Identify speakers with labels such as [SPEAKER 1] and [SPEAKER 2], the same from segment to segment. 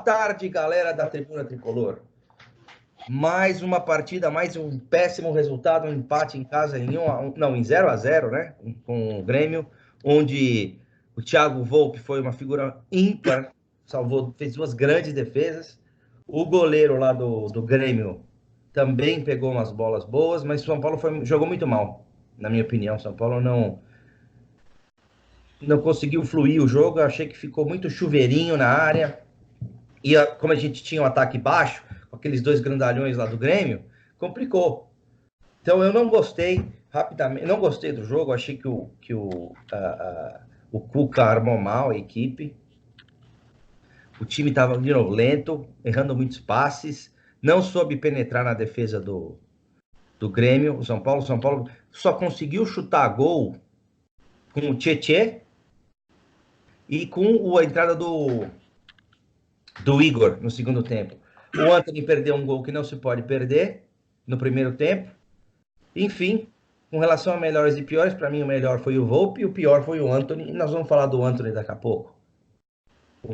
[SPEAKER 1] tarde, galera da Tribuna Tricolor. Mais uma partida, mais um péssimo resultado, um empate em casa em 0-0, né? Com o Grêmio, onde o Thiago Volpi foi uma figura ímpar, salvou, fez duas grandes defesas. O goleiro lá do Grêmio também pegou umas bolas boas, mas o São Paulo jogou muito mal, na minha opinião. São Paulo não conseguiu fluir o jogo, eu achei que ficou muito chuveirinho na área. E como a gente tinha um ataque baixo, com aqueles dois grandalhões lá do Grêmio, complicou. Então eu não gostei, rapidamente, não gostei do jogo, achei que o Cuca armou mal a equipe. O time estava, de novo, lento, errando muitos passes, não soube penetrar na defesa do Grêmio. O São Paulo só conseguiu chutar gol com o Tietê e com a entrada do Igor no segundo tempo. O Antony perdeu um gol que não se pode perder no primeiro tempo. Enfim, com relação a melhores e piores, para mim o melhor foi o Volpi e o pior foi o Antony. E nós vamos falar do Antony daqui a pouco.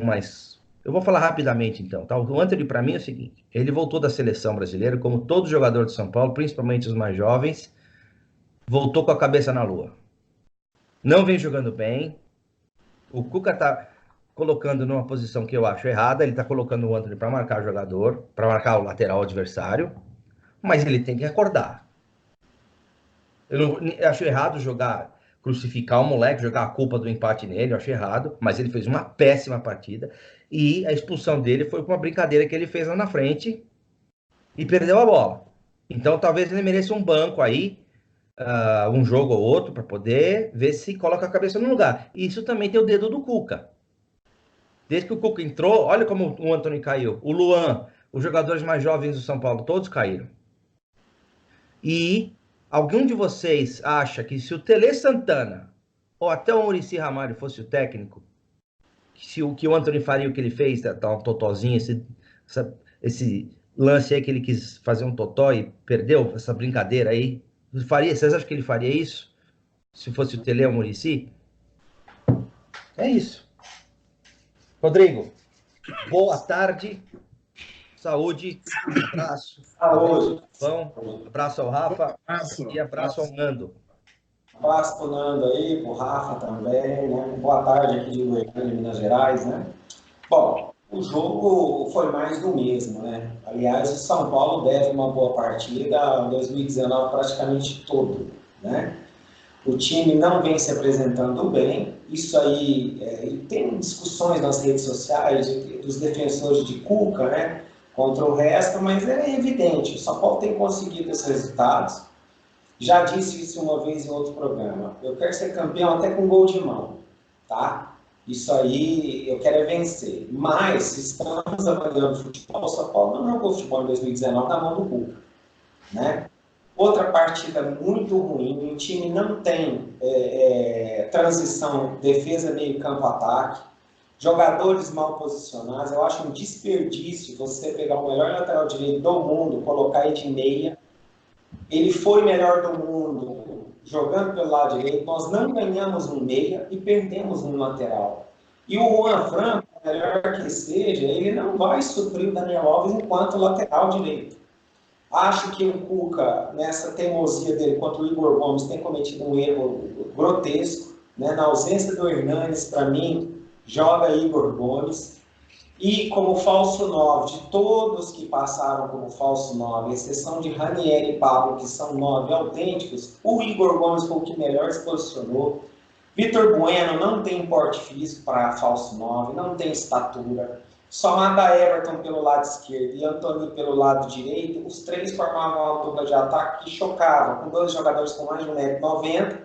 [SPEAKER 1] Mas eu vou falar rapidamente então. Tá? O Antony para mim é o seguinte, ele voltou da seleção brasileira, como todo jogador de São Paulo, principalmente os mais jovens, voltou com a cabeça na lua. Não vem jogando bem. O Cuca tá colocando numa posição que eu acho errada, ele tá colocando o Antony para marcar o jogador, para marcar o lateral adversário, mas ele tem que acordar. Eu acho errado crucificar o moleque, jogar a culpa do empate nele, eu acho errado, mas ele fez uma péssima partida, e a expulsão dele foi com uma brincadeira que ele fez lá na frente e perdeu a bola. Então talvez ele mereça um banco aí, um jogo ou outro, para poder ver se coloca a cabeça no lugar. E isso também tem o dedo do Cuca. Desde que o Cuca entrou, olha como o Antony caiu. O Luan, os jogadores mais jovens do São Paulo, todos caíram. E algum de vocês acha que se o Tele Santana ou até o Muricy Ramalho fosse o técnico, que o Antony faria o que ele fez, tá um totozinho, esse lance aí que ele quis fazer um totó e perdeu, essa brincadeira aí, vocês acham que ele faria isso? Se fosse o Tele ou o Muricy? É isso. Rodrigo, boa tarde, saúde, abraço.
[SPEAKER 2] Saúde.
[SPEAKER 1] Abraço ao Rafa e abraço ao Nando.
[SPEAKER 2] Abraço pro Nando aí, pro Rafa também, né? Boa tarde aqui de Goiânia, Minas Gerais, né? Bom, o jogo foi mais do mesmo, né? Aliás, o São Paulo deve uma boa partida, 2019 praticamente todo, né? O time não vem se apresentando bem, isso aí, tem discussões nas redes sociais dos defensores de Cuca, né? Contra o resto, mas é evidente, o São Paulo tem conseguido esses resultados. Já disse isso uma vez em outro programa. Eu quero ser campeão até com gol de mão, tá? Isso aí eu quero é vencer. Mas, se estamos avaliando futebol, o São Paulo não jogou futebol em 2019 na mão do Cuca, né? Outra partida muito ruim, o time não tem transição, defesa, meio campo, ataque. Jogadores mal posicionados, eu acho um desperdício você pegar o melhor lateral direito do mundo, colocar ele de meia. Ele foi melhor do mundo jogando pelo lado direito, nós não ganhamos um meia e perdemos um lateral. E o Juan Franco, melhor que seja, ele não vai suprir o Daniel Alves enquanto lateral direito. Acho que o Cuca, nessa teimosia dele contra o Igor Gomes, tem cometido um erro grotesco, né? Na ausência do Hernanes, para mim, joga Igor Gomes. E como falso 9, de todos que passaram como falso 9, exceção de Ranieri e Pablo, que são 9 autênticos, o Igor Gomes foi o que melhor se posicionou. Vitor Bueno não tem porte físico para falso 9, não tem estatura. Somado Everton pelo lado esquerdo e Antony pelo lado direito, os três formavam uma dupla de ataque que chocava, com dois jogadores com mais de 1,90 m,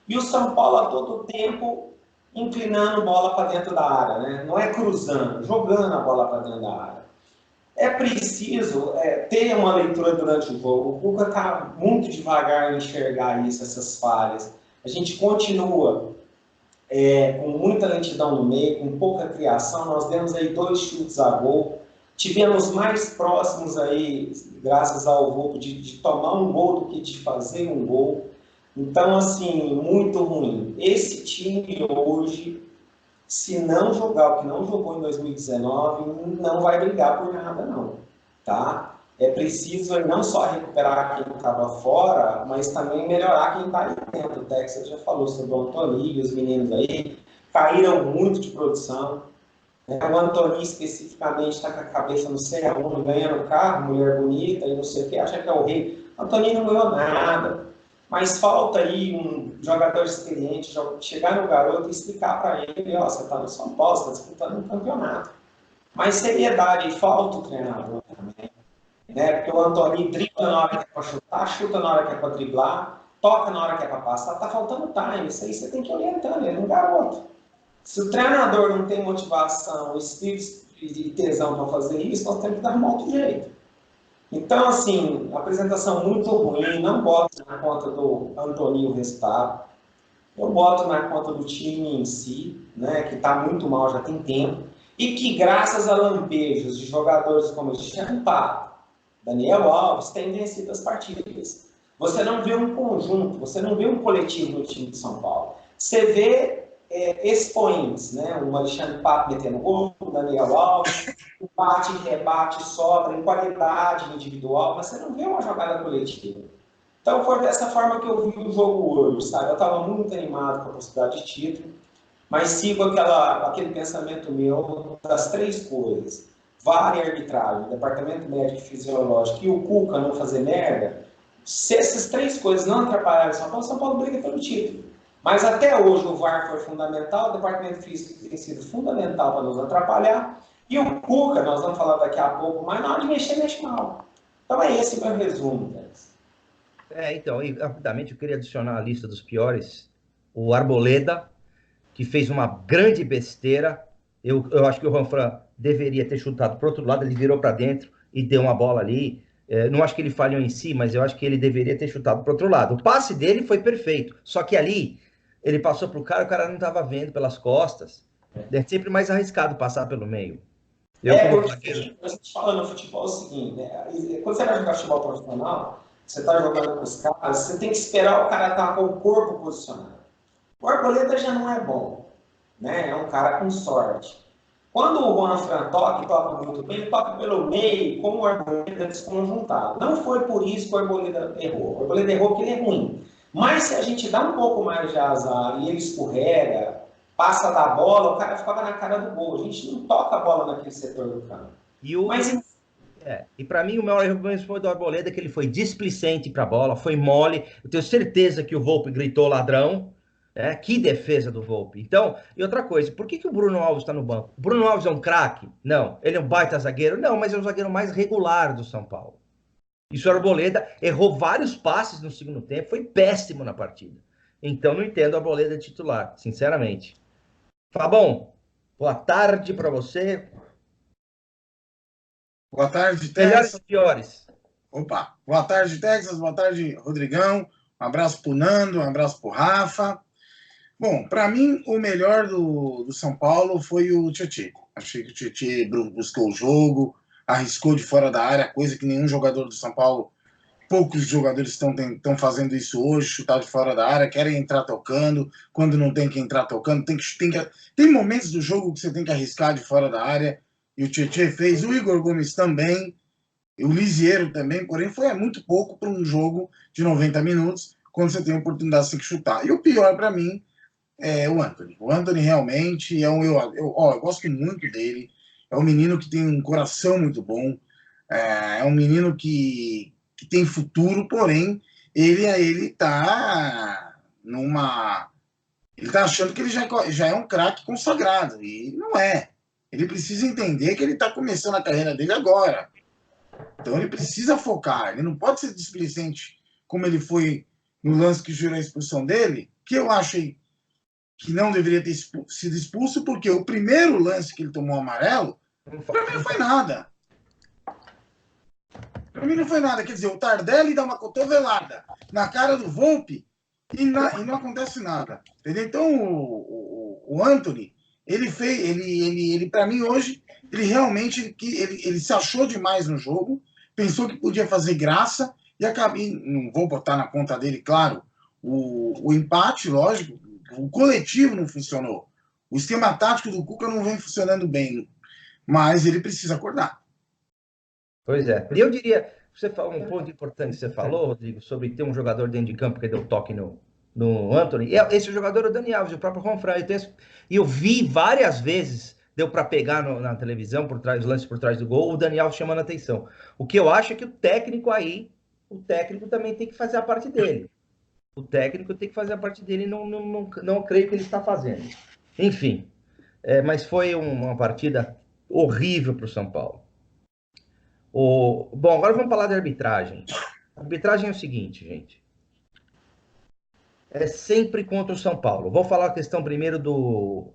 [SPEAKER 2] e o São Paulo a todo tempo inclinando bola para dentro da área, né? Não é cruzando, jogando a bola para dentro da área. É preciso ter uma leitura durante o jogo. O Cuca está muito devagar em enxergar isso, essas falhas. A gente continua com muita lentidão no meio, com pouca criação. Nós demos aí 2 chutes a gol. Tivemos mais próximos aí, graças ao Volpi, de tomar um gol do que de fazer um gol. Então, assim, muito ruim. Esse time hoje Se não jogar o que não jogou em 2019, não vai brigar por nada, não. Tá? É preciso não só recuperar quem estava fora, mas também melhorar quem está aí dentro. O Texas já falou sobre o Antony e os meninos aí, caíram muito de produção. O Antony, especificamente, está com a cabeça no sei aonde, ganhando carro, mulher bonita e não sei o que, acha que é o rei. O Antony não ganhou nada. Mas falta aí um jogador experiente chegar no garoto e explicar para ele, ó, você está no São Paulo, você está disputando um campeonato. Mas seriedade, falta o treinador também. Né? Porque o Antony dribla na hora que é para chutar, chuta na hora que é para driblar, toca na hora que é para passar, está faltando time. Isso aí você tem que orientar, ele é um garoto. Se o treinador não tem motivação, espírito e tesão para fazer isso, nós temos que dar um outro jeito. Então, assim, apresentação muito ruim, não boto na conta do Antony o resultado. Eu boto na conta do time em si, né, que está muito mal já tem tempo, e que graças a lampejos de jogadores como Alexandre Pato, Daniel Alves, tem vencido as partidas. Você não vê um conjunto, você não vê um coletivo no time de São Paulo. Você vê expoentes, né? O Alexandre Pato metendo gol, o Daniel Alves, o bate e rebate sobra em qualidade individual, mas você não vê uma jogada coletiva. Então foi dessa forma que eu vi o jogo hoje, sabe? Eu estava muito animado com a possibilidade de título, mas sigo aquele pensamento meu das três coisas. VAR e arbitragem, departamento médico e fisiológico e o Cuca não fazer merda, se essas três coisas não atrapalharem o São Paulo briga pelo título. Mas até hoje o VAR foi fundamental, o departamento físico tem sido fundamental para nos atrapalhar, e o Cuca, nós vamos falar daqui a pouco, mas na hora de mexer, mexe mal. Então é esse o meu resumo, Tex.
[SPEAKER 1] Então, e rapidamente eu queria adicionar a lista dos piores. O Arboleda, que fez uma grande besteira. Eu acho que o Ranfran deveria ter chutado para o outro lado, ele virou para dentro e deu uma bola ali. Não acho que ele falhou em si, mas eu acho que ele deveria ter chutado para o outro lado. O passe dele foi perfeito, só que ali ele passou para o cara não estava vendo pelas costas. É sempre mais arriscado passar pelo meio. Eu, como
[SPEAKER 2] Porque a gente fala no futebol o seguinte, né? Quando você vai jogar futebol profissional, você está jogando com os caras, você tem que esperar o cara estar com o corpo posicionado. O Arboleda já não é bom, né? É um cara com sorte. Quando o Juan Fran toca muito bem, ele toca pelo meio, com o Arboleda desconjuntado. Não foi por isso que o Arboleda errou. O Arboleda errou porque ele é ruim. Mas se a gente dá um pouco mais de azar e ele escorrega, passa da bola, o cara fica na cara do gol. A gente não toca a bola naquele setor do campo.
[SPEAKER 1] E para mim o maior erro foi do Arboleda, que ele foi displicente para a bola, foi mole. Eu tenho certeza que o Volpe gritou ladrão. Que defesa do Volpe. Então, e outra coisa, por que o Bruno Alves está no banco? O Bruno Alves é um craque? Não. Ele é um baita zagueiro? Não, mas é o zagueiro mais regular do São Paulo. Isso o Arboleda errou vários passes no segundo tempo, foi péssimo na partida. Então, não entendo o Arboleda titular, sinceramente. Fabão, boa tarde para você.
[SPEAKER 3] Boa tarde,
[SPEAKER 1] Melhores
[SPEAKER 3] Texas.
[SPEAKER 1] e piores.
[SPEAKER 3] Opa, boa tarde, Texas. Boa tarde, Rodrigão. Um abraço pro Nando, um abraço pro Rafa. Bom, para mim, o melhor do São Paulo foi o Tietê. Achei que o Tietê buscou o jogo, arriscou de fora da área, coisa que nenhum jogador do São Paulo, poucos jogadores estão fazendo isso hoje, chutar de fora da área, querem entrar tocando, quando não tem que entrar tocando, tem momentos do jogo que você tem que arriscar de fora da área, e o Tietê fez, o Igor Gomes também, e o Lisiero também, porém foi muito pouco para um jogo de 90 minutos, quando você tem a oportunidade de chutar. E o pior para mim é o Antony. O Antony realmente eu gosto muito dele, é um menino que tem um coração muito bom, é um menino que tem futuro, porém ele tá numa ele tá achando que ele já é um craque consagrado e não é. Ele precisa entender que ele está começando a carreira dele agora. Então ele precisa focar, ele não pode ser displicente como ele foi no lance que gerou a expulsão dele, que eu achei que não deveria ter sido expulso, porque o primeiro lance que ele tomou amarelo, para mim não foi nada. Para mim não foi nada. Quer dizer, o Tardelli dá uma cotovelada na cara do Volpe e não acontece nada. Entendeu? Então o Antony, ele para mim hoje, ele realmente ele se achou demais no jogo, pensou que podia fazer graça e acabei, não vou botar na conta dele, claro, o empate, lógico, o coletivo não funcionou. O esquema tático do Cuca não vem funcionando bem, mas ele precisa acordar.
[SPEAKER 1] Pois é. E eu diria, você falou um ponto importante que você falou, Rodrigo, sobre ter um jogador dentro de campo que deu toque no Antony. E esse jogador é o Dani Alves, o próprio Ronfran. E eu vi várias vezes, deu para pegar na televisão, por trás, lance por trás do gol, o Dani Alves chamando a atenção. O que eu acho é que o técnico também tem que fazer a parte dele. O técnico tem que fazer a parte dele e não creio que ele está fazendo. Enfim, mas foi uma partida horrível para o São Paulo. Bom, agora vamos falar de arbitragem. A arbitragem é o seguinte, gente. É sempre contra o São Paulo. Vou falar a questão primeiro do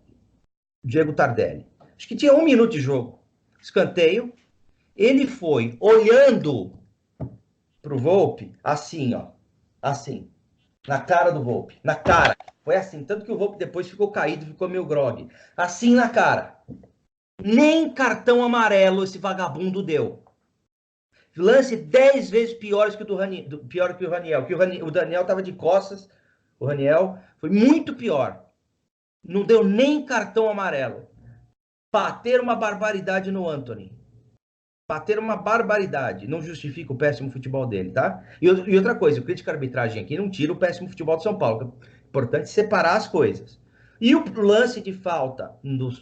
[SPEAKER 1] Diego Tardelli. Acho que tinha 1 minuto de jogo. Escanteio. Ele foi olhando pro Volpi, assim, ó. Assim. Na cara do Volpi. Na cara. Foi assim. Tanto que o Volpi depois ficou caído, ficou meio grogue. Assim na cara. Nem cartão amarelo esse vagabundo deu. Lance 10 vezes pior que o Raniel. O Daniel estava de costas. O Raniel foi muito pior. Não deu nem cartão amarelo. Bater uma barbaridade no Antony. Bater uma barbaridade. Não justifica o péssimo futebol dele, tá? E outra coisa, o crítica arbitragem aqui não tira o péssimo futebol de São Paulo. É importante separar as coisas. E o lance de falta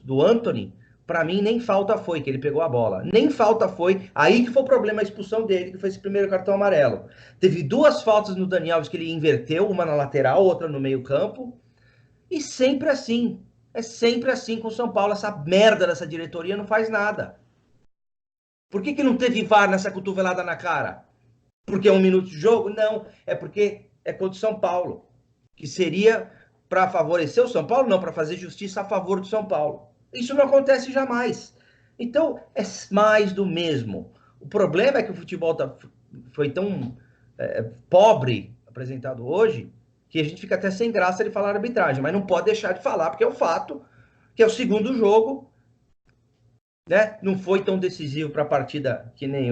[SPEAKER 1] do Antony, para mim, nem falta foi que ele pegou a bola. Nem falta foi. Aí que foi o problema, a expulsão dele, que foi esse primeiro cartão amarelo. Teve 2 faltas no Dani Alves que ele inverteu, uma na lateral, outra no meio campo. E sempre assim. É sempre assim com o São Paulo. Essa merda dessa diretoria não faz nada. Por que não teve VAR nessa cotovelada na cara? Porque é 1 minuto de jogo? Não. É porque é contra o São Paulo. Que seria para favorecer o São Paulo? Não, para fazer justiça a favor do São Paulo. Isso não acontece jamais. Então, é mais do mesmo. O problema é que o futebol foi tão pobre apresentado hoje, que a gente fica até sem graça de falar arbitragem, mas não pode deixar de falar, porque é o fato que é o segundo jogo, né? Não foi tão decisivo para a partida que nem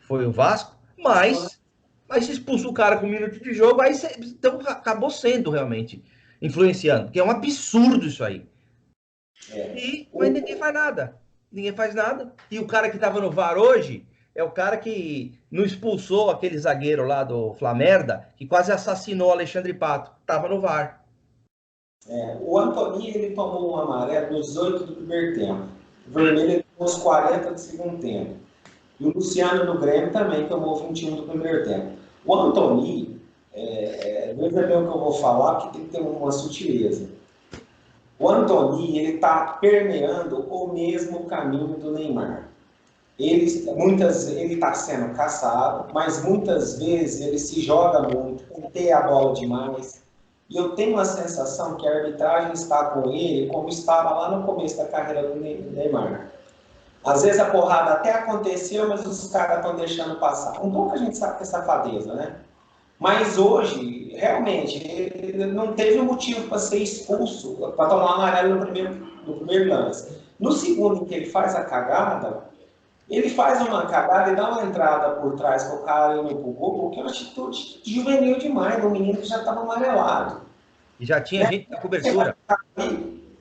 [SPEAKER 1] foi o Vasco, mas se expulsa o cara com 1 minuto de jogo, aí então acabou sendo realmente influenciando, porque é um absurdo isso aí. Mas ninguém faz nada. Ninguém faz nada. E o cara que estava no VAR hoje é o cara que não expulsou aquele zagueiro lá do Flamerda, que quase assassinou o Alexandre Pato. Estava no VAR.
[SPEAKER 2] O Antony, ele tomou um amarelo nos 18 do primeiro tempo. O vermelho ele tomou os 40 do segundo tempo. E o Luciano do Grêmio também tomou 21 do primeiro tempo. O Antony, veja bem o que eu vou falar, porque tem que ter uma sutileza. O Antony, ele está permeando o mesmo caminho do Neymar. Ele está sendo caçado, mas muitas vezes ele se joga muito, tem a bola demais. E eu tenho a sensação que a arbitragem está com ele como estava lá no começo da carreira do Neymar. Às vezes a porrada até aconteceu, mas os caras estão deixando passar. Um pouco a gente sabe que é safadeza, né? Mas hoje, realmente, ele não teve motivo para ser expulso, para tomar amarelo no primeiro lance. No segundo, em que ele faz a cagada, ele faz uma cagada e dá uma entrada por trás para o cara indo pro gol, porque é uma atitude juvenil demais, do menino que já estava amarelado.
[SPEAKER 1] E já tinha gente na cobertura.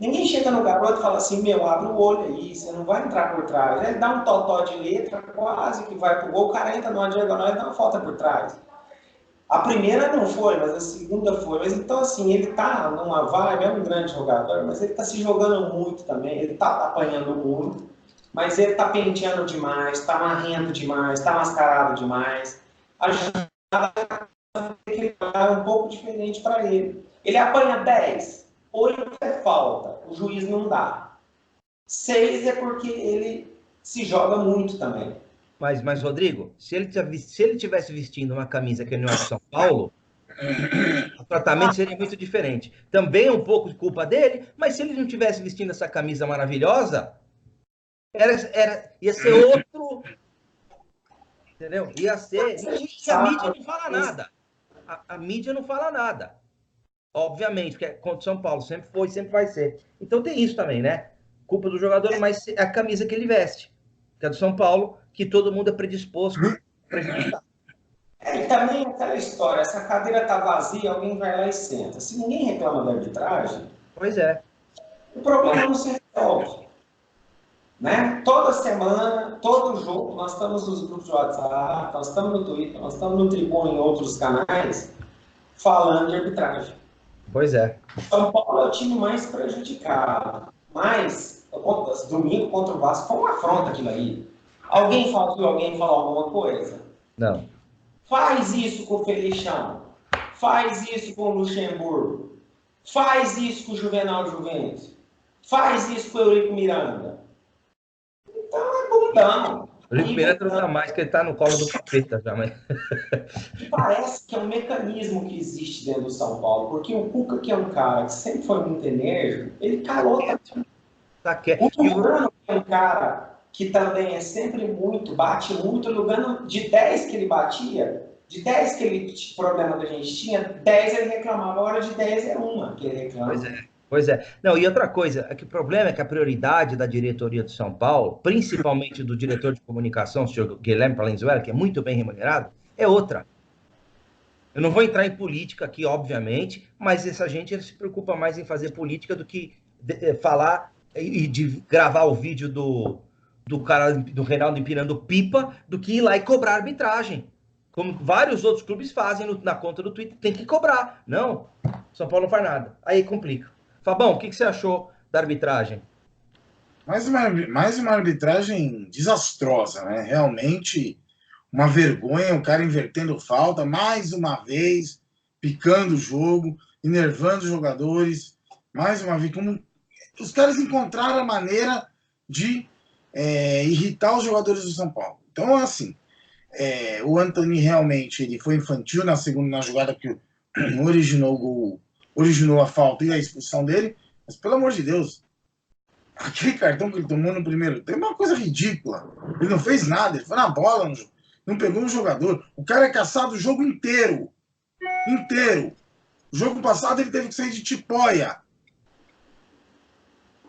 [SPEAKER 2] Ninguém chega no garoto e fala assim, meu, abre o olho aí, você não vai entrar por trás. Ele dá um totó de letra, quase que vai pro gol, o cara entra numa diagonal e dá uma falta por trás. A primeira não foi, mas a segunda foi. Mas então, assim, ele tá numa vibe, é um grande jogador, mas ele tá se jogando muito também, ele tá apanhando muito, mas ele tá penteando demais, tá marrento demais, tá mascarado demais. A jogada tem que é um pouco diferente para ele. Ele apanha 10, 8 é falta, o juiz não dá. 6 é porque ele se joga muito também.
[SPEAKER 1] Mas Rodrigo, se ele tivesse vestindo uma camisa que não é de São Paulo, o tratamento seria muito diferente. Também é um pouco de culpa dele, mas se ele não tivesse vestindo essa camisa maravilhosa, ia ser outro. Entendeu? Ia ser. E a mídia não fala nada. A mídia não fala nada. Obviamente, porque é contra o São Paulo, sempre foi, sempre vai ser. Então tem isso também, né? Culpa do jogador, mas é a camisa que ele veste, que é do São Paulo, que todo mundo é predisposto a prejudicar.
[SPEAKER 2] E também aquela história, essa cadeira tá vazia, alguém vai lá e senta. Se ninguém reclama da arbitragem...
[SPEAKER 1] Pois é.
[SPEAKER 2] o problema não se resolve. Né? Toda semana, todo jogo, nós estamos nos grupos de WhatsApp, nós estamos no Twitter, nós estamos no Tribuna e em outros canais, falando de arbitragem.
[SPEAKER 1] Pois é.
[SPEAKER 2] São Paulo é o time mais prejudicado. Mas, domingo contra o Vasco foi uma afronta aquilo aí. Alguém falou alguma coisa?
[SPEAKER 1] Não.
[SPEAKER 2] Faz isso com o Feliciano. Faz isso com o Luxemburgo. Faz isso com o Juvenal Juventus. Faz isso com o Eurico Miranda. Então é bundão.
[SPEAKER 1] O Eurico Miranda não tá mais, que ele tá no colo do capeta já, mas...
[SPEAKER 2] Parece que é um mecanismo que existe dentro do São Paulo, porque o Cuca, que é um cara que sempre foi muito enérgico, ele calou também.
[SPEAKER 1] Tá quieto.
[SPEAKER 2] O Murano, que é um cara que também é sempre muito, bate muito, no lugar de 10 que ele batia, de 10 que ele, problema que a gente tinha, 10 ele reclamava, agora de 10 é uma que ele reclama.
[SPEAKER 1] Pois é. Não, e outra coisa, é que o problema é que a prioridade da diretoria do São Paulo, principalmente do diretor de comunicação, o senhor Guilherme Palenzuela, que é muito bem remunerado, é outra. Eu não vou entrar em política aqui, obviamente, mas essa gente ele se preocupa mais em fazer política do que falar e de gravar o vídeo do cara do Reinaldo empinando pipa, do que ir lá e cobrar arbitragem. Como vários outros clubes fazem na conta do Twitter, tem que cobrar. Não, São Paulo não faz nada. Aí complica. Fabão, o que você achou da arbitragem?
[SPEAKER 3] Mais uma arbitragem desastrosa, né? Realmente uma vergonha, o cara invertendo falta, mais uma vez, picando o jogo, enervando os jogadores, mais uma vez. Como os caras encontraram a maneira de irritar os jogadores do São Paulo. Então, assim, o Antony realmente ele foi infantil na jogada que originou o gol, originou a falta e a expulsão dele, mas pelo amor de Deus, aquele cartão que ele tomou no primeiro tempo é uma coisa ridícula. Ele não fez nada, ele foi na bola, não pegou um jogador. O cara é caçado o jogo inteiro. Inteiro. O jogo passado ele teve que sair de tipóia.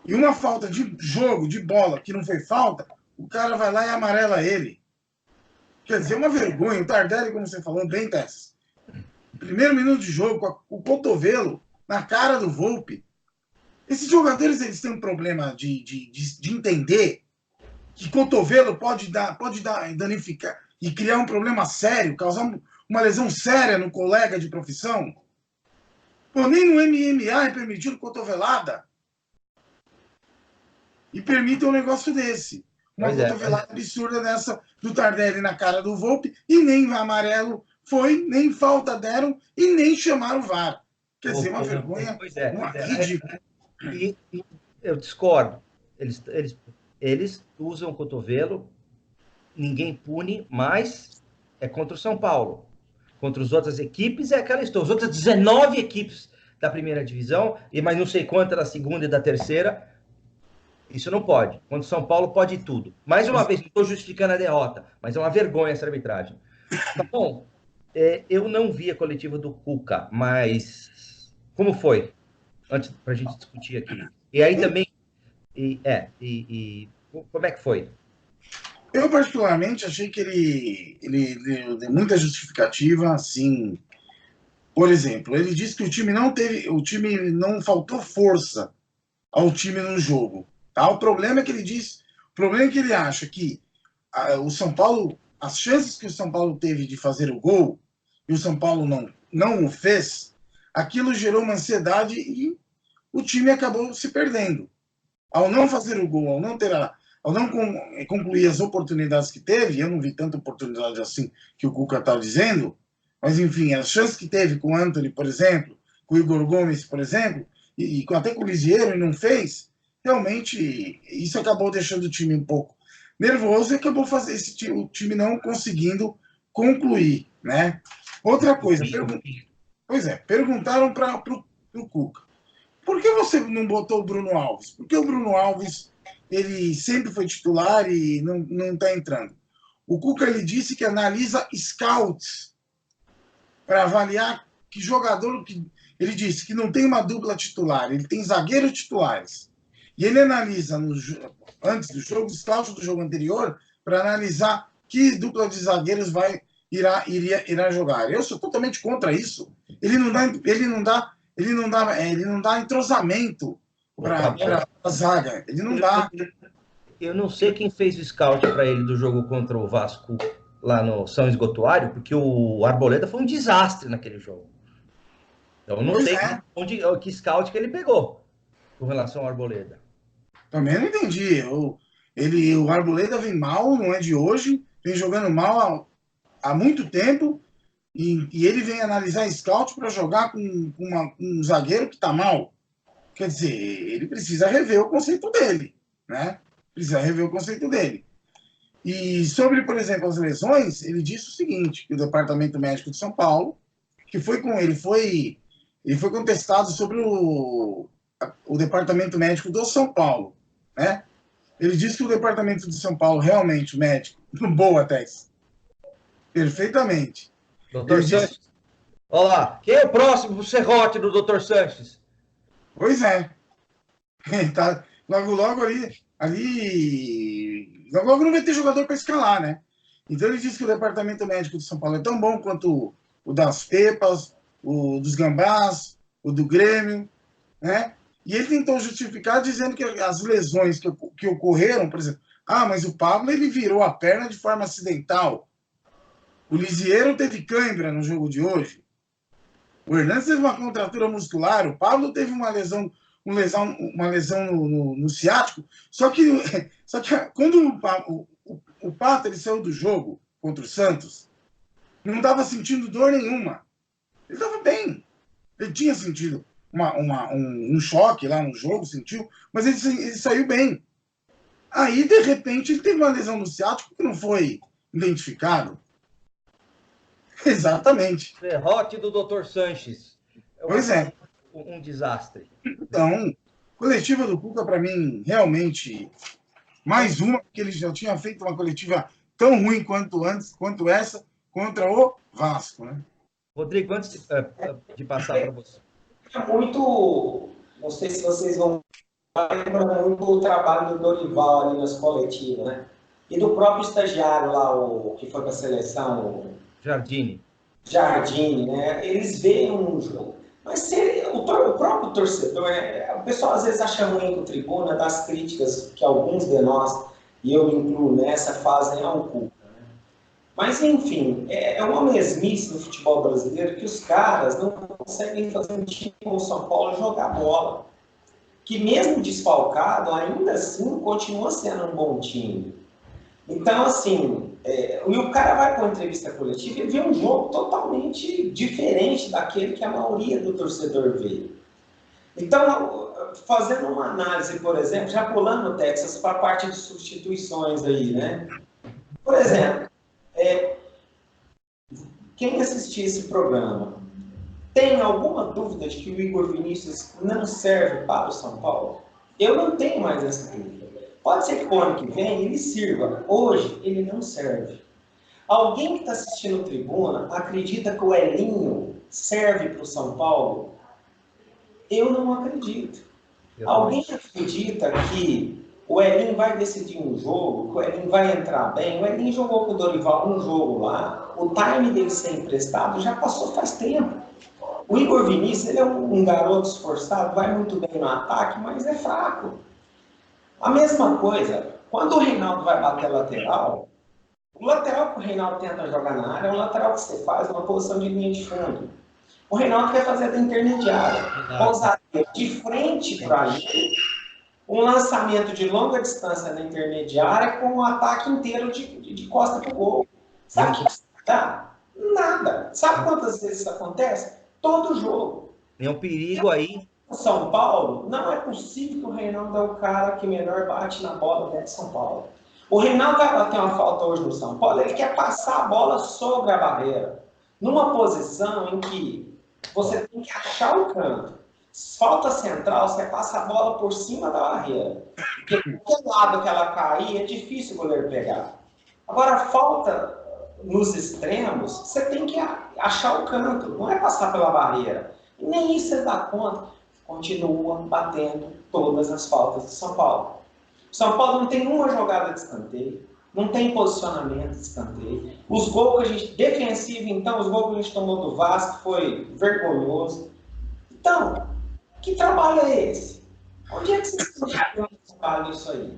[SPEAKER 3] E uma falta de jogo, de bola, que não foi falta, o cara vai lá e amarela ele. Quer dizer, é uma vergonha. O Tardelli, como você falou, bem, Tess. Primeiro minuto de jogo, com o cotovelo na cara do Volpi. Esses jogadores eles têm um problema de entender que cotovelo pode danificar e criar um problema sério, causar uma lesão séria no colega de profissão. Pô, nem no MMA é permitido cotovelada. E permitem um negócio desse. Uma cotovelada absurda dessa do Tardelli na cara do Volpi e nem amarelo foi, nem falta deram e nem chamaram o VAR. Quer dizer, uma vergonha ridícula.
[SPEAKER 1] E eu discordo. Eles usam o cotovelo, ninguém pune, mas é contra o São Paulo. Contra as outras equipes é aquela história. As outras 19 equipes da primeira divisão, mas não sei quantas da segunda e da terceira, isso não pode. Contra o São Paulo pode tudo. Mais uma vez, não estou justificando a derrota, mas é uma vergonha essa arbitragem. Tá bom, eu não vi a coletiva do Cuca, mas como foi? Antes para a gente discutir aqui. E aí também, como é que foi?
[SPEAKER 3] Eu particularmente achei que ele deu muita justificativa, assim. Por exemplo, ele disse que o time não faltou força ao time no jogo. Tá? O problema é que ele acha que o São Paulo, as chances que o São Paulo teve de fazer o gol e o São Paulo não o fez, aquilo gerou uma ansiedade e o time acabou se perdendo. Ao não fazer o gol, ao não concluir as oportunidades que teve, eu não vi tanta oportunidade assim que o Cuca está dizendo, mas enfim, as chances que teve com o Antony, por exemplo, com o Igor Gomes, por exemplo, e até com o Lisieiro e não fez, realmente isso acabou deixando o time um pouco nervoso e acabou o time não conseguindo concluir, né? Outra coisa, perguntaram para o Cuca, por que você não botou o Bruno Alves? Porque o Bruno Alves ele sempre foi titular e não está entrando. O Cuca ele disse que analisa scouts para avaliar que jogador que ele disse que não tem uma dupla titular, ele tem zagueiros titulares. E ele analisa antes do jogo, os scouts do jogo anterior, para analisar que dupla de zagueiros irá jogar. Eu sou totalmente contra isso. Ele não dá entrosamento. para a zaga. Ele não dá.
[SPEAKER 1] Eu não sei quem fez o scout para ele do jogo contra o Vasco lá no São Esgotuário, porque o Arboleda foi um desastre naquele jogo. Então, eu não sei que scout que ele pegou com relação ao Arboleda.
[SPEAKER 3] Também não entendi. O Arboleda vem mal, não é de hoje, vem jogando mal há muito tempo, e ele vem analisar scout para jogar com um zagueiro que está mal. Quer dizer, ele precisa rever o conceito dele, né? Precisa rever o conceito dele. E sobre, por exemplo, as lesões, ele disse o seguinte, que o Departamento Médico de São Paulo, que foi com ele foi contestado sobre o Departamento Médico do São Paulo, né? Ele disse que o Departamento de São Paulo, realmente, o médico, boa, Tex, perfeitamente.
[SPEAKER 1] Doutor Sanches. Olha lá, quem é o próximo pro serrote do Doutor Sanches?
[SPEAKER 3] Pois é. Tá, logo logo não vai ter jogador para escalar, né? Então ele disse que o Departamento Médico de São Paulo é tão bom quanto o das Pepas, o dos Gambás, o do Grêmio, né? E ele tentou justificar dizendo que as lesões que ocorreram, por exemplo, mas o Pablo ele virou a perna de forma acidental. O Lisieiro teve cãibra no jogo de hoje. O Hernandes teve uma contratura muscular. O Pablo teve uma lesão no ciático. Só que quando o Pato ele saiu do jogo contra o Santos, não estava sentindo dor nenhuma. Ele estava bem. Ele tinha sentido um choque lá no jogo, sentiu, mas ele saiu bem. Aí, de repente, ele teve uma lesão no ciático que não foi identificado. Exatamente.
[SPEAKER 1] Serrote do Dr. Sanches.
[SPEAKER 3] Pois é.
[SPEAKER 1] Um desastre.
[SPEAKER 3] Então, coletiva do Cuca, para mim, realmente, mais uma, porque ele já tinha feito uma coletiva tão ruim quanto essa, contra o Vasco, né?
[SPEAKER 1] Rodrigo, antes de passar para você.
[SPEAKER 2] É muito, não sei se vocês vão lembrar muito o trabalho do Dorival ali nas coletivas, né? E do próprio estagiário lá, o que foi para a seleção, o
[SPEAKER 1] Jardine,
[SPEAKER 2] né? Eles veem um jogo. Mas o próprio torcedor, o pessoal às vezes acha ruim com tribuna das críticas que alguns de nós, e eu me incluo nessa, fazem ao Cuca. Né? Mas, enfim, é uma mesmice no futebol brasileiro que os caras não conseguem fazer um time como o São Paulo jogar bola. Que mesmo desfalcado, ainda assim, continua sendo um bom time. Então, assim, e o cara vai para uma entrevista coletiva e vê um jogo totalmente diferente daquele que a maioria do torcedor vê. Então, fazendo uma análise, por exemplo, já pulando o Texas para a parte de substituições aí, né? Por exemplo, quem assistir esse programa tem alguma dúvida de que o Igor Vinícius não serve para o São Paulo? Eu não tenho mais essa dúvida. Pode ser que o ano que vem ele sirva. Hoje, ele não serve. Alguém que está assistindo Tribuna acredita que o Elinho serve para o São Paulo? Eu não acredito. Alguém acredita que o Elinho vai decidir um jogo, que o Elinho vai entrar bem? O Elinho jogou com o Dorival um jogo lá, o time dele ser emprestado já passou faz tempo. O Igor Vinícius, ele é um garoto esforçado, vai muito bem no ataque, mas é fraco. A mesma coisa, quando o Reinaldo vai bater lateral, o lateral que o Reinaldo tenta jogar na área é um lateral que você faz numa posição de linha de fundo. O Reinaldo quer fazer da intermediária. Com o zagueiro de frente para ali, um lançamento de longa distância na intermediária com um ataque inteiro de costa para o gol. Sabe o que dá? Nada. Sabe quantas vezes isso acontece? Todo jogo.
[SPEAKER 1] Tem um perigo aí.
[SPEAKER 2] São Paulo, não é possível que o Reinaldo é o cara que melhor bate na bola dentro de São Paulo. O Reinaldo vai bater uma falta hoje no São Paulo, ele quer passar a bola sobre a barreira, numa posição em que você tem que achar o canto. Falta central, você passa a bola por cima da barreira. Porque qualquer lado que ela cair, é difícil o goleiro pegar. Agora, falta nos extremos, você tem que achar o canto, não é passar pela barreira. E nem isso você dá conta. Continua batendo todas as faltas de São Paulo. São Paulo não tem uma jogada de escanteio, não tem posicionamento de escanteio. Os gols que a gente... Defensivo, então, os gols que a gente tomou do Vasco foi vergonhoso. Então, que trabalho é esse? Onde é que vocês trabalham isso aí?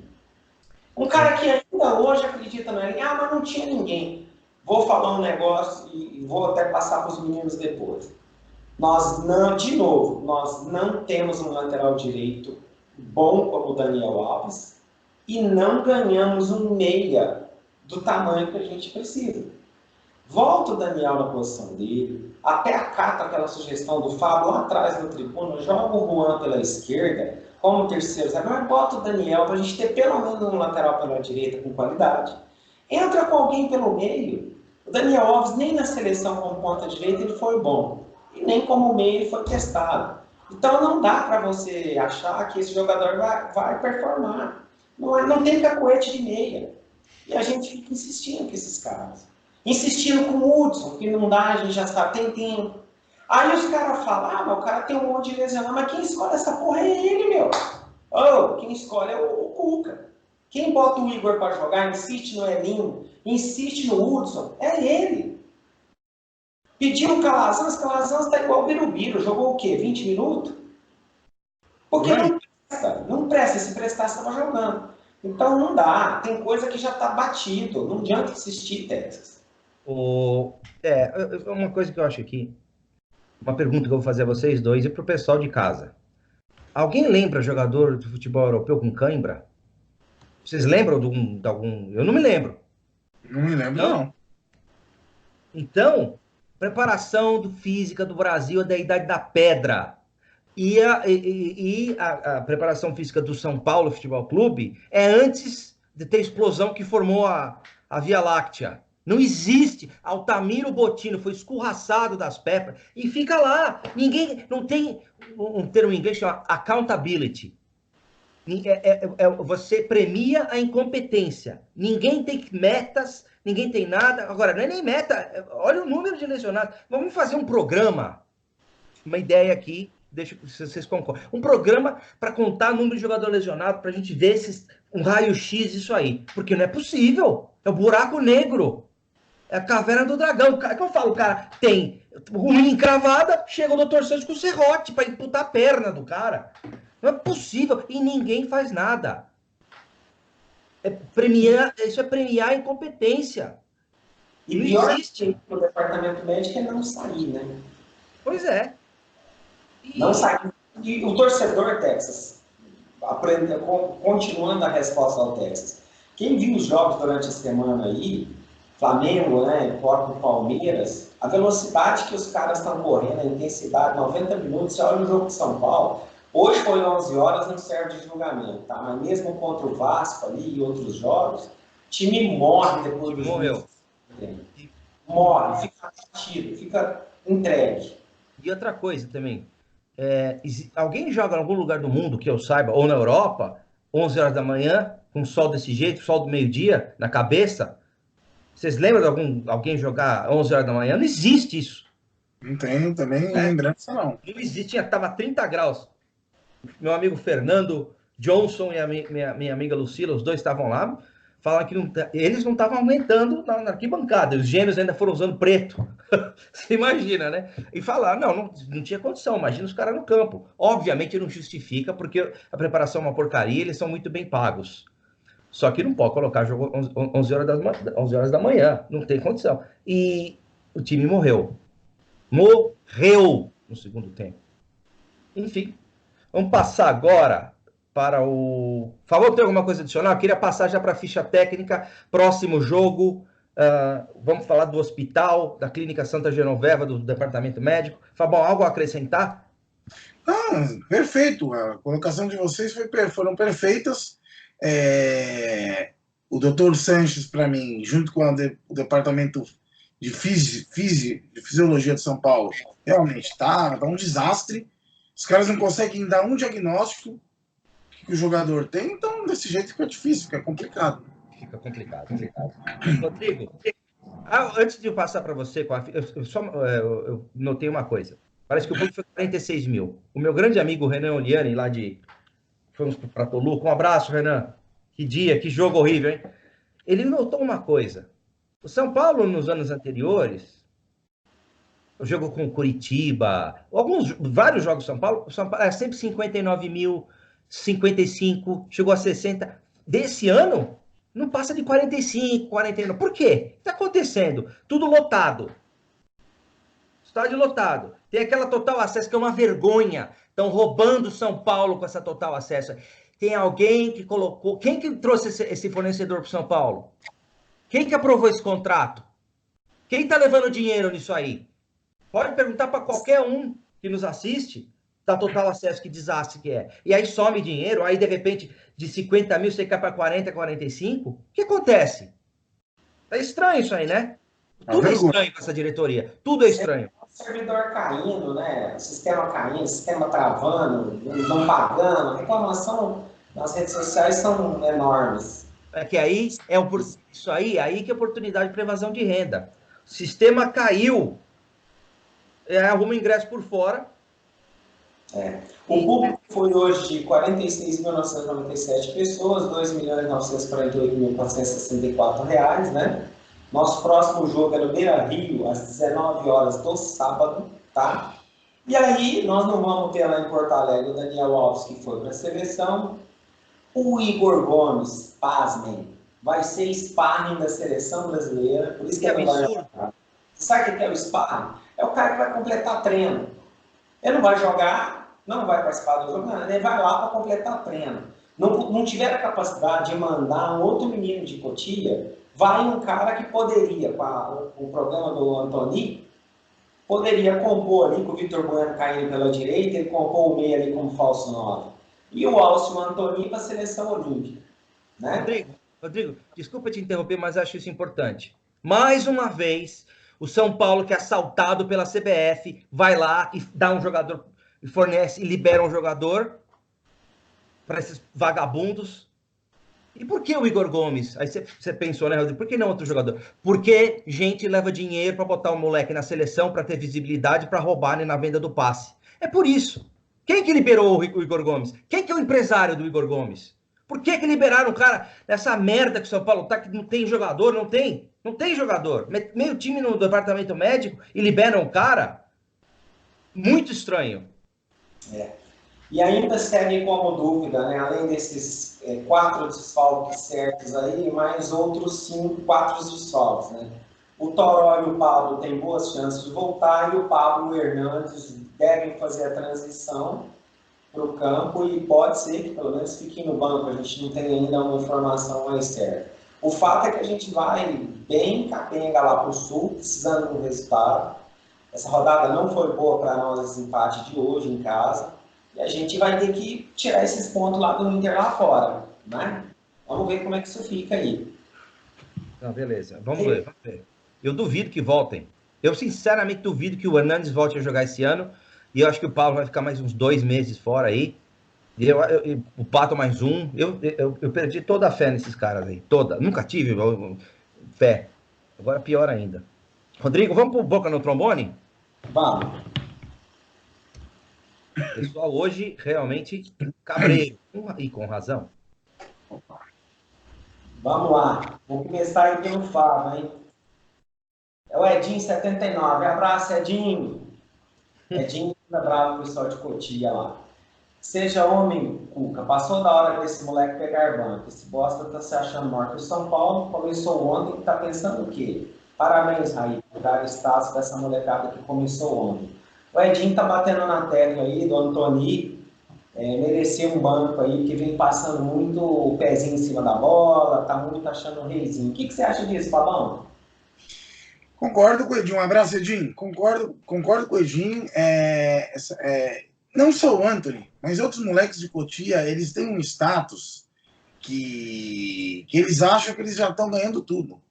[SPEAKER 2] Um cara que ainda hoje acredita na linha, mas não tinha ninguém. Vou falar um negócio e vou até passar para os meninos depois. Nós não, de novo, nós não temos um lateral direito bom como o Daniel Alves e não ganhamos um meia do tamanho que a gente precisa. Volta o Daniel na posição dele, até acato aquela sugestão do Fábio lá atrás no tribuna, joga o Juan pela esquerda, como terceiro zagueiro, bota o Daniel para a gente ter pelo menos um lateral pela direita com qualidade. Entra com alguém pelo meio. O Daniel Alves nem na seleção como ponta direita ele foi bom. E nem como meio ele foi testado. Então não dá para você achar que esse jogador vai performar. Não tem cacuete de meia. E a gente fica insistindo com esses caras. Insistindo com o Hudson, que não dá, a gente já sabe, tem tempo. Aí os caras falam, mas o cara tem um monte de lesionado, mas quem escolhe essa porra é ele, meu. Quem escolhe é o Cuca. Quem bota o Igor para jogar, insiste no Elinho, insiste no Hudson, é ele. Pediu o Calazans tá igual o Birubiru, jogou o quê? 20 minutos? Porque não presta, se prestasse estava jogando. Então não dá, tem coisa que já está batido, não adianta insistir, Texas.
[SPEAKER 1] Uma coisa que eu acho aqui, uma pergunta que eu vou fazer a vocês dois e para o pessoal de casa. Alguém lembra jogador de futebol europeu com cãibra? Vocês lembram de algum? Eu não me lembro.
[SPEAKER 3] Não me lembro, não.
[SPEAKER 1] Então, preparação física do Brasil é da idade da pedra. E a preparação física do São Paulo Futebol Clube é antes de ter a explosão que formou a Via Láctea. Não existe. Altamiro Bottino foi escorraçado das pepas e fica lá. Ninguém, não tem um termo em inglês chamado accountability. Você premia a incompetência. Ninguém tem metas, ninguém tem nada. Agora, não é nem meta. Olha o número de lesionados. Vamos fazer um programa. Uma ideia aqui, deixa vocês concordam. Um programa para contar o número de jogador lesionado, para a gente ver um raio-x isso aí. Porque não é possível. É o buraco negro. É a caverna do dragão. É que eu falo, o cara tem unha encravada, chega o doutor Santos com serrote para imputar a perna do cara. Não é possível. E ninguém faz nada. Isso é premiar a incompetência.
[SPEAKER 2] E não pior existe. O departamento médico é não sair, né?
[SPEAKER 1] Pois é.
[SPEAKER 2] Não sair. E o torcedor Texas, continuando a resposta ao Texas, quem viu os jogos durante a semana aí, Flamengo, né, próprio Palmeiras, a velocidade que os caras estão correndo, a intensidade, 90 minutos, você olha o jogo de São Paulo, hoje foi 11 horas, não serve de julgamento, tá? Mas mesmo contra o Vasco ali e outros jogos, o time morre depois do
[SPEAKER 1] morreu.
[SPEAKER 2] Morre, fica batido, fica entregue.
[SPEAKER 1] E outra coisa também, alguém joga em algum lugar do mundo que eu saiba, ou na Europa, 11 horas da manhã, com sol desse jeito, sol do meio-dia, na cabeça? Vocês lembram de alguém jogar 11 horas da manhã? Não existe isso.
[SPEAKER 3] Não tenho também lembrança, não.
[SPEAKER 1] Não existe, estava 30 graus. Meu amigo Fernando Johnson e a minha amiga Lucila, os dois estavam lá, falaram que eles não estavam aguentando na arquibancada. Os gêmeos ainda foram usando preto. Você imagina, né? E falaram, não tinha condição, imagina os caras no campo. Obviamente não justifica, porque a preparação é uma porcaria, eles são muito bem pagos. Só que não pode colocar jogo 11 horas da manhã, não tem condição. E o time morreu. Morreu no segundo tempo. Enfim, vamos passar agora para o... Falou, tem alguma coisa adicional? Eu queria passar já para a ficha técnica. Próximo jogo, vamos falar do hospital, da Clínica Santa Genoveva, do departamento médico. Fabão, algo a acrescentar?
[SPEAKER 3] Perfeito. A colocação de vocês foram perfeitas. O Dr. Sanches, para mim, junto com o departamento de fisiologia de São Paulo, realmente tá um desastre. Os caras não conseguem dar um diagnóstico que o jogador tem, então desse jeito fica difícil, fica complicado.
[SPEAKER 1] Fica complicado. Rodrigo, antes de eu passar para você, eu notei uma coisa. Parece que o público foi 46 mil. O meu grande amigo Renan Oliani, lá de... Fomos para Toluca. Um abraço, Renan. Que dia, que jogo horrível, hein? Ele notou uma coisa. O São Paulo, nos anos anteriores, o jogo com o Curitiba, vários jogos do São Paulo, é sempre 59 mil, 55, chegou a 60. Desse ano, não passa de 45, 49. Por quê? O que está acontecendo? Tudo lotado. Estádio lotado. Tem aquela total acesso que é uma vergonha. Estão roubando São Paulo com essa total acesso. Tem alguém que colocou... Quem que trouxe esse fornecedor para São Paulo? Quem que aprovou esse contrato? Quem está levando dinheiro nisso aí? Pode perguntar para qualquer um que nos assiste da total acesso, que desastre que é. E aí some dinheiro, aí de repente de 50 mil você cai para 40, 45. O que acontece? É estranho isso aí, né? Tudo é estranho com essa diretoria. Tudo é estranho.
[SPEAKER 2] Servidor caindo, né? Sistema caindo, sistema travando, não pagando. A reclamação nas redes sociais são enormes.
[SPEAKER 1] É que aí isso aí que é oportunidade de evasão de renda. O sistema caiu, arruma ingresso por fora.
[SPEAKER 2] O público foi hoje de 46.997 pessoas, R$ 2.948.464, né? Nosso próximo jogo é no Beira Rio, às 19 horas do sábado, tá? E aí, nós não vamos ter lá em Porto Alegre o Daniel Alves, que foi para a seleção. O Igor Gomes, pasmem, vai ser sparring da seleção brasileira, por isso que ele não vai jogar. Sabe o que é o sparring? É o cara que vai completar treino. Ele não vai jogar, não vai participar do jogo, não, ele vai lá para completar treino. Não tiver a capacidade de mandar um outro menino de Cotia, vai um cara que poderia, com o programa do Antony, poderia compor ali, com o Vitor Bueno caindo pela direita, ele compor o meio ali como falso 9. E o Alcio Antony para a seleção olímpica. Né?
[SPEAKER 1] Rodrigo, desculpa te interromper, mas acho isso importante. Mais uma vez, o São Paulo, que é assaltado pela CBF, vai lá e dá um jogador, e fornece e libera um jogador para esses vagabundos. E por que o Igor Gomes? Aí você pensou, né, Rodrigo? Por que não outro jogador? Porque gente leva dinheiro para botar o moleque na seleção, para ter visibilidade, para roubar na venda do passe. É por isso. Quem que liberou o Igor Gomes? Quem que é o empresário do Igor Gomes? Por que liberaram o cara nessa merda que o São Paulo tá, que não tem jogador? Não tem jogador. Meio time no departamento médico e liberam o cara? Muito estranho.
[SPEAKER 2] E ainda segue como dúvida, né? Além desses 4 desfalques certos aí, mais outros 4 desfalques, né? O Toró e o Pablo têm boas chances de voltar e o Pablo e o Hernandes devem fazer a transição para o campo e pode ser que pelo menos fiquem no banco, a gente não tem ainda uma informação mais certa. O fato é que a gente vai bem capenga lá para o Sul, precisando de um resultado. Essa rodada não foi boa para nós, esse empate de hoje em casa. E a gente vai ter que tirar esses pontos lá do Inter lá fora, né? Vamos ver como é que isso fica aí.
[SPEAKER 1] Não, beleza, vamos ver. Eu duvido que voltem. Eu sinceramente duvido que o Hernandes volte a jogar esse ano. E eu acho que o Paulo vai ficar mais uns 2 meses fora aí. E o Pato mais um. Eu perdi toda a fé nesses caras aí. Toda. Nunca tive fé. Agora pior ainda. Rodrigo, vamos pro Boca no Trombone?
[SPEAKER 2] Vamos.
[SPEAKER 1] Pessoal, hoje realmente cabreiro. E com razão.
[SPEAKER 2] Vamos lá. Vou começar aí pelo Fábio, hein? É o Edinho 79. Abraço, Edinho. Edinho tá bravo, pessoal de Cotia lá. Seja homem, Cuca. Passou da hora desse moleque pegar banco. Esse bosta tá se achando maior que o São Paulo. Começou ontem e tá pensando o quê? Parabéns, Raí, por dar espaço dessa molecada que começou ontem. O Edinho tá batendo na tecla aí do Antony. Mereceu um banco aí, que vem passando muito o pezinho em cima da bola, tá muito achando um reizinho. O que você acha disso, Fabão?
[SPEAKER 3] Concordo com o Edinho. Um abraço, Edinho. Concordo com o Edinho. Não só o Antony, mas outros moleques de Cotia, eles têm um status que eles acham que eles já estão ganhando tudo.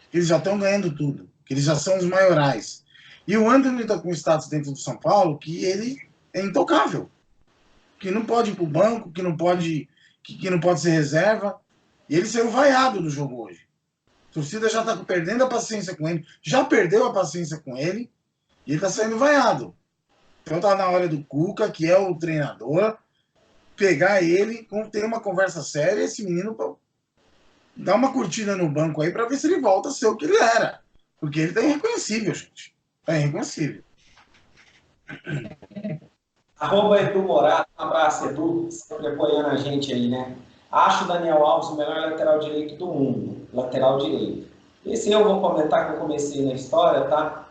[SPEAKER 3] Que eles já estão ganhando tudo. Que eles já são os maiorais. E o Antony está com um status dentro do São Paulo que ele é intocável. Que não pode ir para o banco, que não pode ser reserva. E ele saiu vaiado do jogo hoje. A torcida já está perdendo a paciência com ele, já perdeu a paciência com ele, e ele está saindo vaiado. Então está na hora do Cuca, que é o treinador, pegar ele, ter uma conversa séria, esse menino dar uma curtida no banco aí para ver se ele volta a ser o que ele era. Porque ele está irreconhecível, gente. Está irreconhecível.
[SPEAKER 2] Edu Morato, um abraço, Edu, sempre apoiando a gente aí, né? Acho o Daniel Alves o melhor lateral direito do mundo, lateral direito. Esse eu vou comentar que eu comecei na história, tá?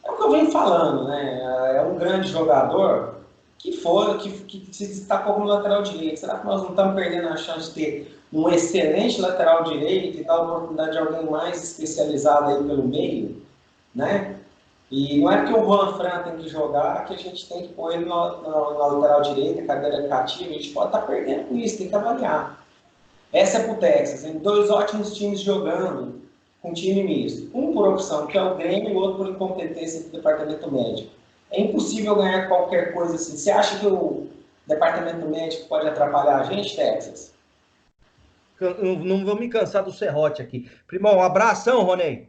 [SPEAKER 2] É o que eu venho falando, né? É um grande jogador que se destacou como lateral direito. Será que nós não estamos perdendo a chance de ter um excelente lateral direito e dar a oportunidade de alguém mais especializado aí pelo meio, né? E não é que o Juan Fran tem que jogar que a gente tem que pôr ele na lateral direita, cadeira cativa, a gente pode estar perdendo com isso, tem que avaliar. Essa é pro Texas, tem dois ótimos times jogando com time misto. Um por opção, que é o Grêmio, e o outro por incompetência do departamento médico. É impossível ganhar qualquer coisa assim. Você acha que o departamento médico pode atrapalhar a gente, Texas?
[SPEAKER 1] Não vou me cansar do serrote aqui. Primão, um abração, Ronei.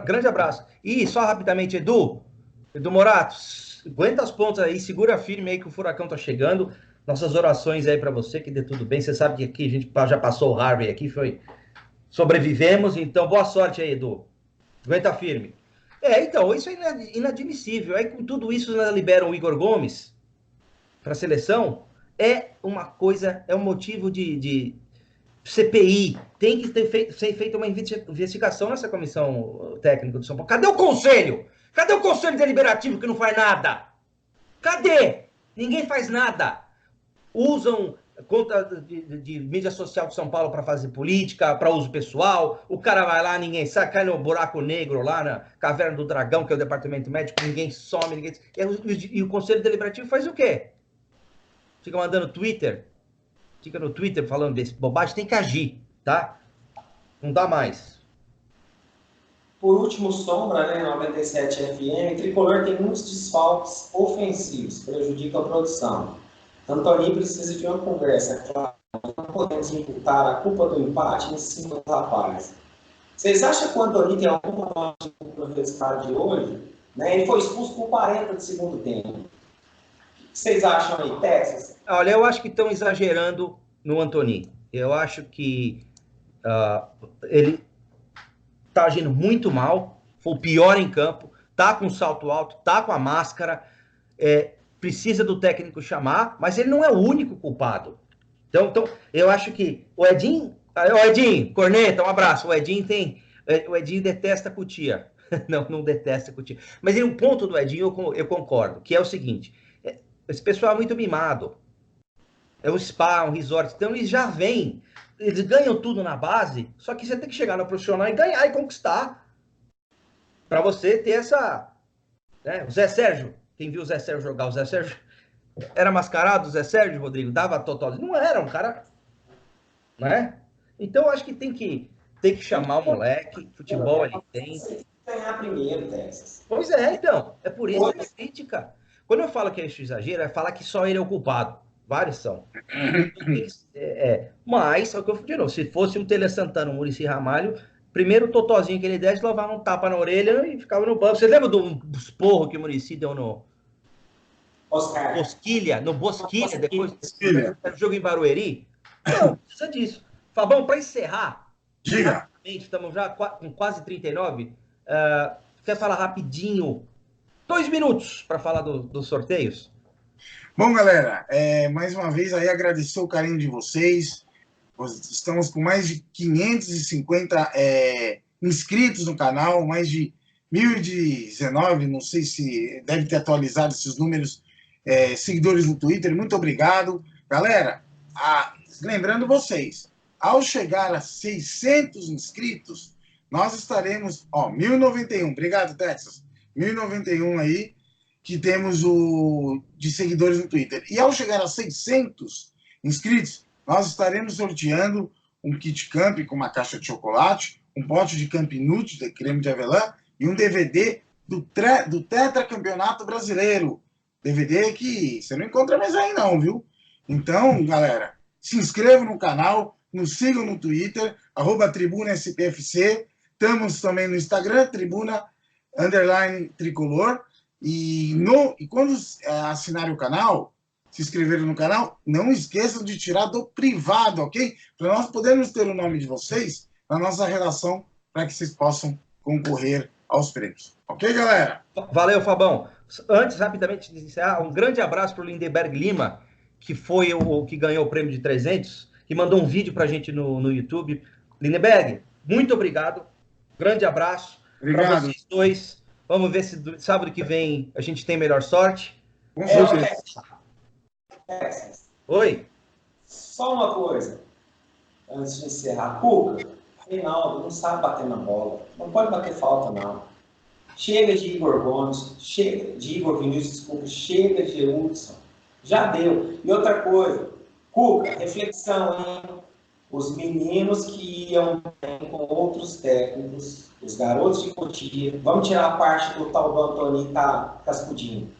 [SPEAKER 1] Grande abraço. E só rapidamente, Edu Morato, aguenta as pontas aí, segura firme aí que o furacão tá chegando. Nossas orações aí para você, que dê tudo bem. Você sabe que aqui a gente já passou o Harvey aqui, sobrevivemos. Então, boa sorte aí, Edu. Aguenta firme. Então, isso é inadmissível. Aí, com tudo isso, ainda liberam o Igor Gomes para a seleção. É uma coisa, é um motivo de CPI. Tem que ser feita uma investigação nessa comissão técnica do São Paulo. Cadê o conselho? Cadê o conselho deliberativo que não faz nada? Cadê? Ninguém faz nada. Usam conta de mídia social de São Paulo para fazer política, para uso pessoal. O cara vai lá, ninguém sabe, cai no buraco negro lá na Caverna do Dragão, que é o departamento médico, ninguém some, ninguém... E o Conselho Deliberativo faz o quê? Fica mandando Twitter, fica no Twitter falando desse bobagem, tem que agir, tá? Não dá mais.
[SPEAKER 2] Por último, Sombra, né, 97 FM, Tricolor tem muitos desfalques ofensivos, prejudica a produção. Antony precisa de uma conversa, claro. Não podemos imputar a culpa do empate em cima do rapaz. Vocês acham que o Antony tem alguma margem para o resultado de hoje? Né? Ele foi expulso por 40 do segundo tempo. O que vocês acham aí, Texas?
[SPEAKER 1] Olha, eu acho que estão exagerando no Antony. Eu acho que ele tá agindo muito mal, foi o pior em campo, tá com salto alto, tá com a máscara, precisa do técnico chamar, mas ele não é o único culpado. Então eu acho que o Edinho, Corneta, um abraço, o Edinho detesta Cutia, não detesta Cutia, mas o ponto do Edinho eu concordo, que é o seguinte, esse pessoal é muito mimado, é um spa, um resort, então eles já vêm, eles ganham tudo na base, só que você tem que chegar no profissional e ganhar e conquistar, para você ter essa, né? O Zé Sérgio, quem viu o Zé Sérgio jogar, o Zé Sérgio era mascarado, o Zé Sérgio, Rodrigo, dava total, não era um cara, né? Então acho que tem que chamar o moleque, futebol ele tem.
[SPEAKER 2] Ganhar primeiro, Texas.
[SPEAKER 1] Pois é, então, é por isso que é crítica. Quando eu falo que é exagero, é falar que só ele é o culpado. Vários são. Mas, é o que eu de novo, se fosse um Tele Santana, um Muricy Ramalho, primeiro totozinho que ele desse, levava um tapa na orelha e ficava no banco. Você lembra dos porros que o Muricy deu no Bosquilha, depois do jogo em Barueri? Não, precisa disso. Fabão, para encerrar,
[SPEAKER 3] diga.
[SPEAKER 1] Estamos já com quase 39. Quer falar rapidinho? 2 minutos para falar dos sorteios?
[SPEAKER 3] Bom, galera, mais uma vez aí agradecer o carinho de vocês. Estamos com mais de 550 inscritos no canal, mais de 1.019, não sei se deve ter atualizado esses números, seguidores no Twitter. Muito obrigado. Galera, lembrando vocês, ao chegar a 600 inscritos, nós estaremos, 1.091, obrigado, Texas, 1.091 aí, que temos de seguidores no Twitter. E ao chegar a 600 inscritos, nós estaremos sorteando um kit camp com uma caixa de chocolate, um pote de Camp Nut, de creme de avelã, e um DVD do Tetracampeonato Brasileiro. DVD que você não encontra mais aí não, viu? Então, galera, se inscrevam no canal, nos sigam no Twitter, @TribunaSPFC. Estamos também no Instagram, Tribuna_Tricolor. E quando assinarem o canal, se inscreverem no canal, não esqueçam de tirar do privado, ok? Para nós podermos ter o nome de vocês na nossa relação, para que vocês possam concorrer aos prêmios. Ok, galera?
[SPEAKER 1] Valeu, Fabão. Antes, rapidamente, de encerrar, um grande abraço para o Lindenberg Lima, que foi o que ganhou o prêmio de 300, que mandou um vídeo para a gente no YouTube. Lindenberg, muito obrigado. Grande abraço para vocês dois. Vamos ver se sábado que vem a gente tem melhor sorte. Oi?
[SPEAKER 2] Só uma coisa, antes de encerrar. Cuca, Reinaldo não sabe bater na bola. Não pode bater falta, não. Chega de Igor Gomes, chega de Igor Vinícius, desculpa, chega de Hudson. Já deu. E outra coisa, Cuca, reflexão, hein? Os meninos que iam com outros técnicos, os garotos de Cotia, vamos tirar a parte do tal do Antônio Cascudinho.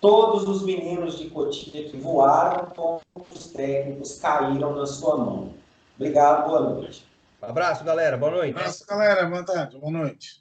[SPEAKER 2] Todos os meninos de Cotia que voaram com os técnicos caíram na sua mão. Obrigado, boa noite.
[SPEAKER 1] Um abraço, galera. Boa noite.
[SPEAKER 3] Um abraço, galera. Boa tarde. Boa noite.